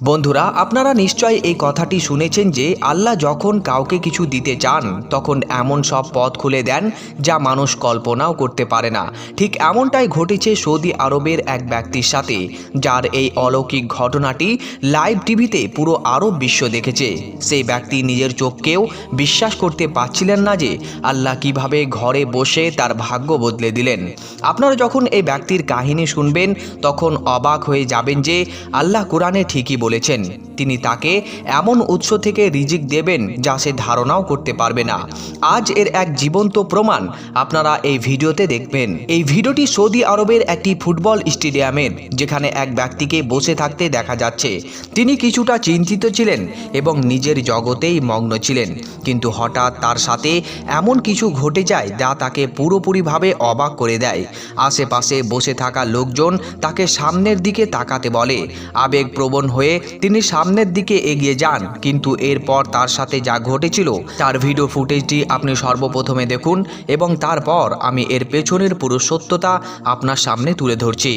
বন্ধুরা, আপনারা নিশ্চয় এই কথাটি শুনেছেন যে আল্লাহ যখন কাউকে কিছু দিতে চান তখন এমন সব পথ খুলে দেন যা মানুষ কল্পনাও করতে পারে না। ঠিক এমনটাই ঘটেছে সৌদি আরবের এক ব্যক্তির সাথে, যার এই অলৌকিক ঘটনাটি লাইভ টিভিতে পুরো আরব বিশ্ব দেখেছে। সেই ব্যক্তি নিজের চোখকেও বিশ্বাস করতে পারছিলেন না যে আল্লাহ কিভাবে ঘরে বসে তার ভাগ্য বদলে দিলেন। আপনারা যখন এই ব্যক্তির কাহিনী শুনবেন তখন অবাক হয়ে যাবেন যে আল্লাহ কোরআনে ঠিকই বলেছেন, তিনি তাকে এমন উৎস থেকে রিজিক দেবেন যা সে ধারণাও করতে পারবে না। আজ এর এক জীবন্ত প্রমাণ আপনারা এই ভিডিওতে দেখবেন। এই ভিডিওটি সৌদি আরবের একটি ফুটবল স্টেডিয়ামের, যেখানে এক ব্যক্তিকে বসে থাকতে দেখা যাচ্ছে। তিনি কিছুটা চিন্তিত ছিলেন এবং নিজের জগতেই মগ্ন ছিলেন, কিন্তু হঠাৎ তার সাথে এমন কিছু ঘটে যায় যা তাকে পুরোপুরিভাবে অবাক করে দেয়। আশেপাশে বসে থাকা লোকজন তাকে সামনের দিকে তাকাতে বলে। আবেগপ্রবণ হয়ে তিনি সামনের দিকে এগিয়ে যান, কিন্তু এরপর তার সাথে যা ঘটেছিল তার ভিডিও ফুটেজটি আপনি সর্বপ্রথমে দেখুন এবং তারপর আমি এর পেছনের পুরো সত্যতা আপনার সামনে তুলে ধরছি।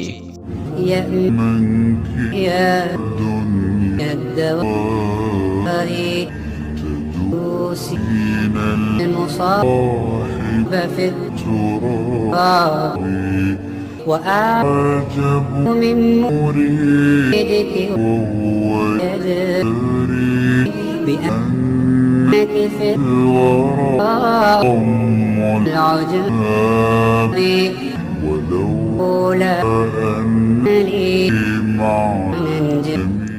وأعجب من مريدك وهو يدري بأنك في الورى أم العجب ولولا أن لي معنى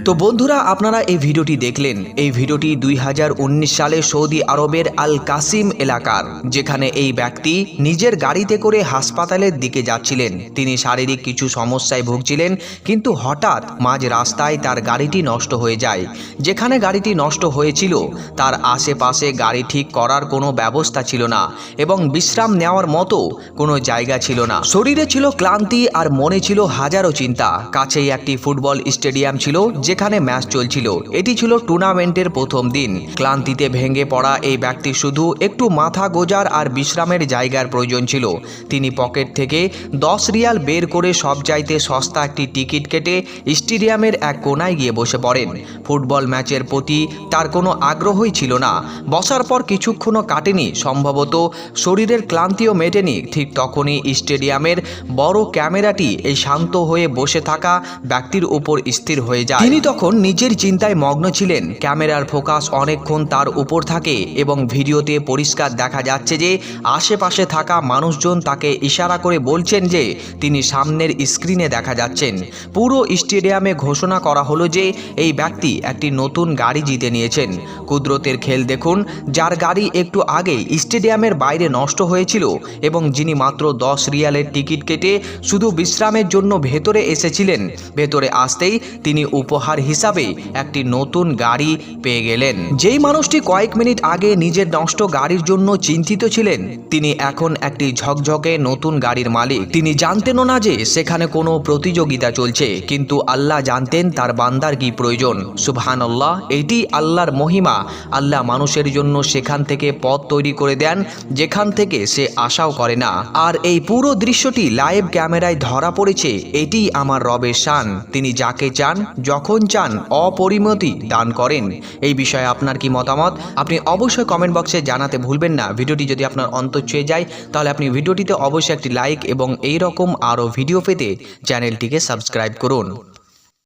তো বন্ধুরা, আপনারা এই ভিডিওটি দেখলেন। এই ভিডিওটি 2019 সালে সৌদি আরবের আল কাসিম এলাকার, যেখানে এই ব্যক্তি নিজের গাড়িতে করে হাসপাতালের দিকে যাচ্ছিলেন। তিনি শারীরিক কিছু সমস্যায় ভুগছিলেন, কিন্তু হঠাৎ মাঝ রাস্তায় তার গাড়িটি নষ্ট হয়ে যায়। যেখানে গাড়িটি নষ্ট হয়েছিল তার আশেপাশে গাড়ি ঠিক করার কোনো ব্যবস্থা ছিল না এবং বিশ্রাম নেওয়ার মতো কোনো জায়গা ছিল না। শরীরে ছিল ক্লান্তি আর মনে ছিল হাজারো চিন্তা। কাছেই একটি ফুটবল স্টেডিয়াম ছিল যেখানে ম্যাচ চলছিল। এটি ছিল টুর্নামেন্টের প্রথম দিন। ক্লান্তিতে ভেঙে পড়া এই ব্যক্তি শুধু একটু মাথা গোজার আর বিশ্রামের জায়গার প্রয়োজন ছিল। তিনি পকেট থেকে 10 রিয়াল বের করে সবচাইতে সস্তা একটি টিকিট কেটে স্টেডিয়ামের এক কোনায় গিয়ে বসে পড়েন। ফুটবল ম্যাচের প্রতি তার কোনো আগ্রহই ছিল না। বসার পর কিছুক্ষণও কাটেনি, সম্ভবত শরীরের ক্লান্তিও মেটেনি। ঠিক তখনই স্টেডিয়ামের বড় ক্যামেরাটি এই শান্ত হয়ে বসে থাকা ব্যক্তির উপর স্থির হয়ে যায়। তিনি তখন নিজের চিন্তায় মগ্ন ছিলেন। ক্যামেরার ফোকাস অনেকক্ষণ তার উপর থাকে এবং ভিডিওতে পরিষ্কার দেখা যাচ্ছে যে আশেপাশে থাকা মানুষজন তাকে ইশারা করে বলছেন যে তিনি সামনের স্ক্রিনে দেখা যাচ্ছেন। পুরো স্টেডিয়ামে ঘোষণা করা হলো যে এই ব্যক্তি একটি নতুন গাড়ি জিতে নিয়েছেন। কুদরতের খেল দেখুন, যার গাড়ি একটু আগে স্টেডিয়ামের বাইরে নষ্ট হয়েছিল এবং যিনি মাত্র 10 রিয়ালের টিকিট কেটে শুধু বিশ্রামের জন্য ভেতরে এসেছিলেন, ভেতরে আসতেই তিনি উপহার হিসাবে একটি নতুন গাড়ি পেয়ে গেলেন। যেই মানুষটি কয়েক মিনিট আগে নিজের নষ্ট গাড়ির জন্য চিন্তিত ছিলেন, তিনি এখন একটি ঝকঝকে নতুন গাড়ির মালিক। তিনি জানতেনও না যে সেখানে কোনো প্রতিযোগিতা চলছে, কিন্তু আল্লাহ জানতেন তার বান্দার কি প্রয়োজন। সুবহানাল্লাহ, এটি আল্লাহর মহিমা। আল্লাহ মানুষের জন্য সেখান থেকে পথ তৈরি করে দেন যেখান থেকে সে আশাও করে না। আর এই পুরো দৃশ্যটি লাইভ ক্যামেরায় ধরা পড়েছে। এটি আমার রবের শান। তিনি যাকে চান যখন চান অপরিমিতি দান করেন। এই বিষয়ে আপনার কি মতামত আপনি অবশ্যই কমেন্ট বক্সে জানাতে ভুলবেন না। ভিডিওটি যদি আপনার অন্তর ছুঁয়ে যায় তাহলে আপনি ভিডিওটিতে অবশ্যই একটি লাইক এবং এই রকম আরও ভিডিও পেতে চ্যানেলটিকে সাবস্ক্রাইব করুন।